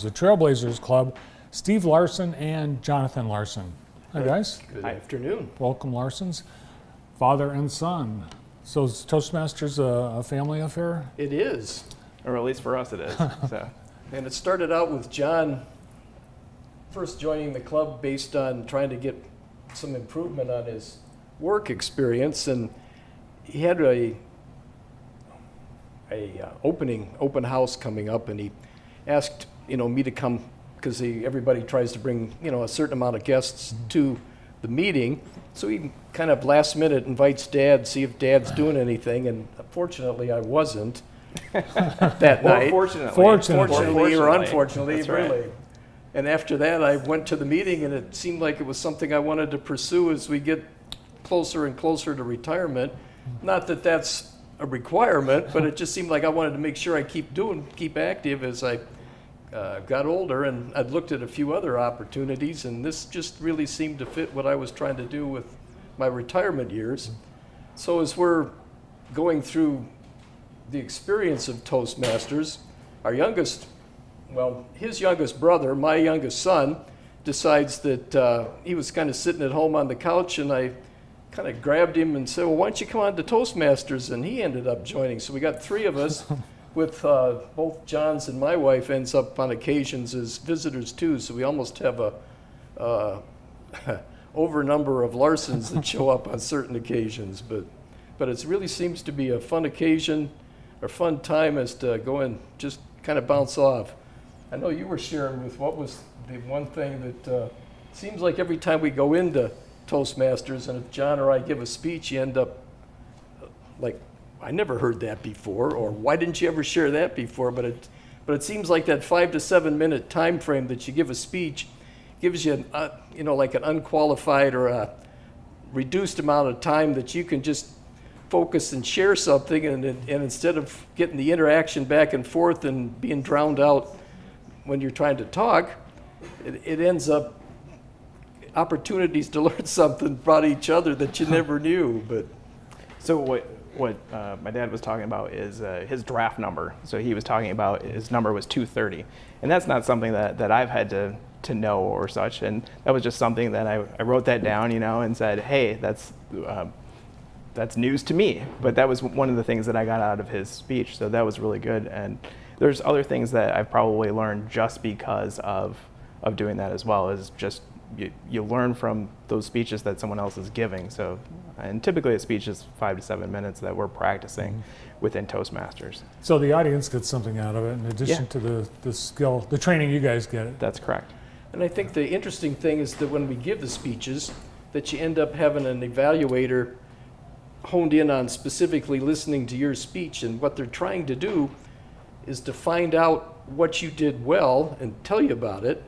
The Trailblazers Club, Steve Larsen and Jonathan Larsen. Hi, guys. Good afternoon. Welcome, Larsens. Father and son. So is Toastmasters a family affair? It is. Or at least for us it is. So. And it started out with John first joining the club based on trying to get some improvement on his work experience. And he had a open house coming up, and he asked me to come because everybody tries to bring a certain amount of guests to the meeting. So he kind of last minute invites Dad, see if Dad's doing anything, and fortunately I wasn't that night. Fortunately or unfortunately, That's right. really. And after that, I went to the meeting, and it seemed like it was something I wanted to pursue as we get closer and closer to retirement. Not that that's a requirement, but it just seemed like I wanted to make sure I keep active as I got older, and I'd looked at a few other opportunities, and this just really seemed to fit what I was trying to do with my retirement years. So as we're going through the experience of Toastmasters, his youngest brother, my youngest son, decides that he was kind of sitting at home on the couch, and I kind of grabbed him and said, well, why don't you come on to Toastmasters? And he ended up joining. So we got three of us with both John's, and my wife ends up on occasions as visitors too. So we almost have a over number of Larsens that show up on certain occasions. But it really seems to be a fun occasion, or fun time as to go and just kind of bounce off. I know you were sharing with what was the one thing that seems like every time we go into Toastmasters, and if John or I give a speech, you end up like, I never heard that before, or why didn't you ever share that before? But it seems like that 5 to 7 minute time frame that you give a speech gives you like an unqualified or a reduced amount of time that you can just focus and share something, and instead of getting the interaction back and forth and being drowned out when you're trying to talk, it ends up opportunities to learn something about each other that you never knew. But So what my dad was talking about is his draft number. So he was talking about his number was 230. And that's not something that I've had to know or such. And that was just something that I wrote that down, and said, hey, that's news to me. But that was one of the things that I got out of his speech. So that was really good. And there's other things that I've probably learned just because of doing that as well, is just you learn from those speeches that someone else is giving. So, and typically a speech is 5 to 7 minutes that we're practicing within Toastmasters. So the audience gets something out of it in addition to the skill, the training you guys get. That's correct. And I think the interesting thing is that when we give the speeches, that you end up having an evaluator honed in on specifically listening to your speech, and what they're trying to do is to find out what you did well and tell you about it,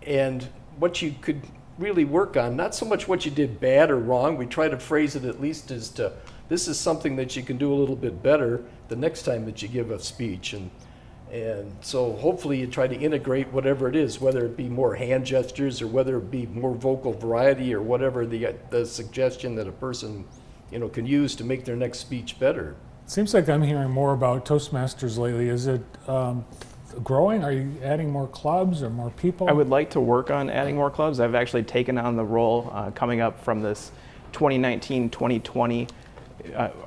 and what you could really work on. Not so much what you did bad or wrong. We try to phrase it at least as to, this is something that you can do a little bit better the next time that you give a speech. And so hopefully you try to integrate whatever it is, whether it be more hand gestures or whether it be more vocal variety, or whatever the suggestion that a person can use to make their next speech better. It seems like I'm hearing more about Toastmasters lately. Is it growing? Are you adding more clubs or more people? I would like to work on adding more clubs. I've actually taken on the role coming up from this 2019-2020.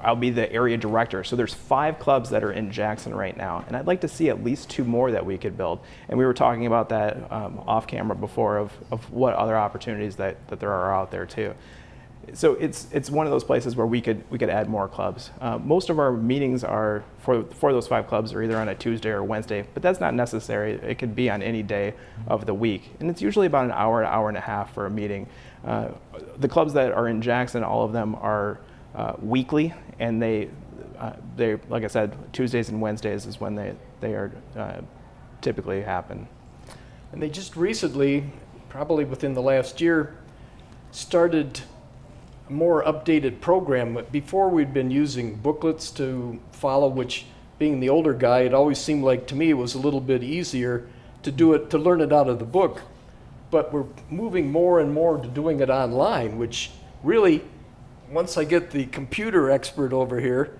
I'll be the area director. So there's 5 clubs that are in Jackson right now, and I'd like to see at least 2 more that we could build. And we were talking about that off camera before of what other opportunities that there are out there too. So it's one of those places where we could add more clubs. Most of our meetings are for those 5 clubs are either on a Tuesday or Wednesday, but that's not necessary. It could be on any day of the week, and it's usually about an hour and a half for a meeting. The clubs that are in Jackson, all of them are weekly, and they like I said, Tuesdays and Wednesdays is when they are typically happen. And they just recently, probably within the last year, started more updated program. Before, we'd been using booklets to follow, which, being the older guy, it always seemed like to me it was a little bit easier to learn it out of the book. But we're moving more and more to doing it online, which really, once I get the computer expert over here,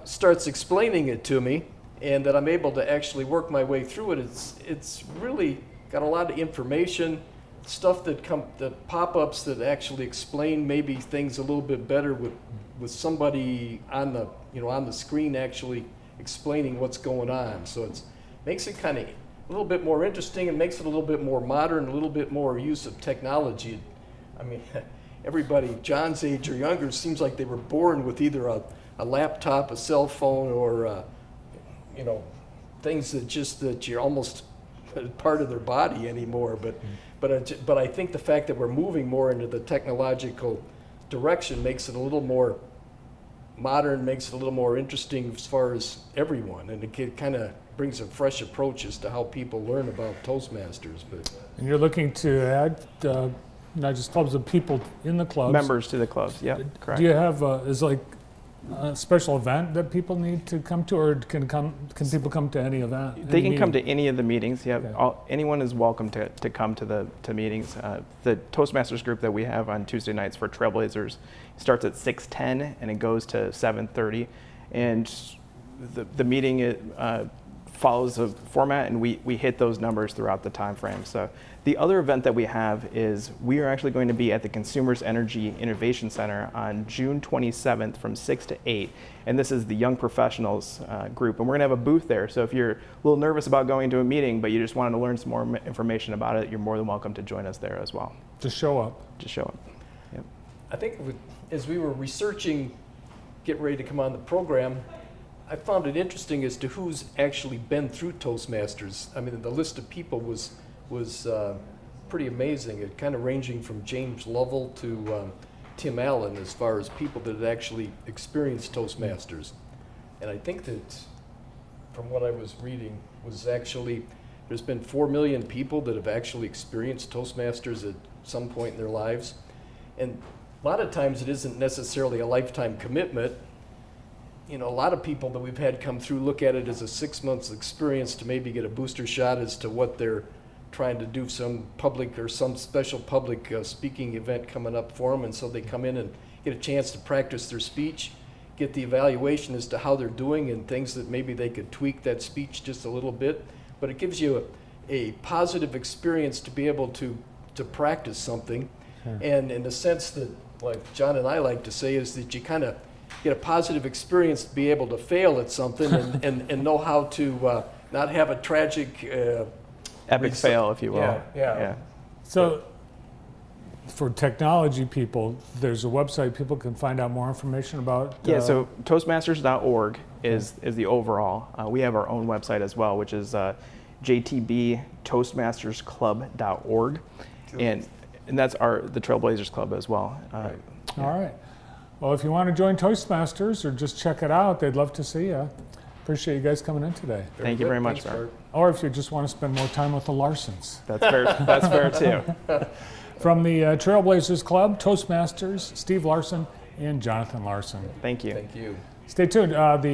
starts explaining it to me, and that I'm able to actually work my way through it. It's really got a lot of information, stuff that pop-ups that actually explain maybe things a little bit better with somebody on the on the screen actually explaining what's going on. So it makes it kind of a little bit more interesting and makes it a little bit more modern, a little bit more use of technology. I mean, everybody John's age or younger seems like they were born with either a laptop, a cell phone, or things that you're almost part of their body anymore. But I think the fact that we're moving more into the technological direction makes it a little more modern, makes it a little more interesting as far as everyone, and it kind of brings a fresh approach as to how people learn about Toastmasters. And you're looking to add not just clubs, but people in the clubs. Members to the clubs, yeah, correct. Do you have is like a special event that people need to come to, or can people come to any event? They can come to any of the meetings. Yeah, Okay. Anyone is welcome to come to the meetings. The Toastmasters group that we have on Tuesday nights for Trailblazers starts at 6:10 and it goes to 7:30, and the meeting follows a format, and we hit those numbers throughout the time frame. So the other event that we have is we are actually going to be at the Consumers Energy Innovation Center on June 27th from 6 to 8. And this is the Young Professionals group. And we're going to have a booth there. So if you're a little nervous about going to a meeting, but you just wanted to learn some more information about it, you're more than welcome to join us there as well. Just show up. Just show up. Yep. I think as we were researching, getting ready to come on the program, I found it interesting as to who's actually been through Toastmasters. I mean, the list of people was pretty amazing. It kind of ranging from James Lovell to Tim Allen as far as people that had actually experienced Toastmasters. And I think that from what I was reading was actually there's been 4 million people that have actually experienced Toastmasters at some point in their lives. And a lot of times it isn't necessarily a lifetime commitment. A lot of people that we've had come through look at it as a 6 months experience to maybe get a booster shot as to what they're trying to do, some public or some special public speaking event coming up for them. And so they come in and get a chance to practice their speech, get the evaluation as to how they're doing and things that maybe they could tweak that speech just a little bit. But it gives you a positive experience to be able to practice something. Sure. And in the sense that, like John and I like to say, is that you kind of get a positive experience to be able to fail at something and know how to not have a tragic Epic fail, if you will. Yeah. So for technology people, there's a website people can find out more information about. Yeah, so Toastmasters.org is the overall. We have our own website as well, which is jtbtoastmastersclub.org, and that's the Trailblazers Club as well. Right. All right. Well, if you want to join Toastmasters or just check it out, they'd love to see you. Appreciate you guys coming in today. Thank you very much, Thanks, Bart. Or if you just want to spend more time with the Larsens. That's fair. That's fair too. From the Trailblazers Club, Toastmasters, Steve Larsen and Jonathan Larsen. Thank you. Thank you. Stay tuned. The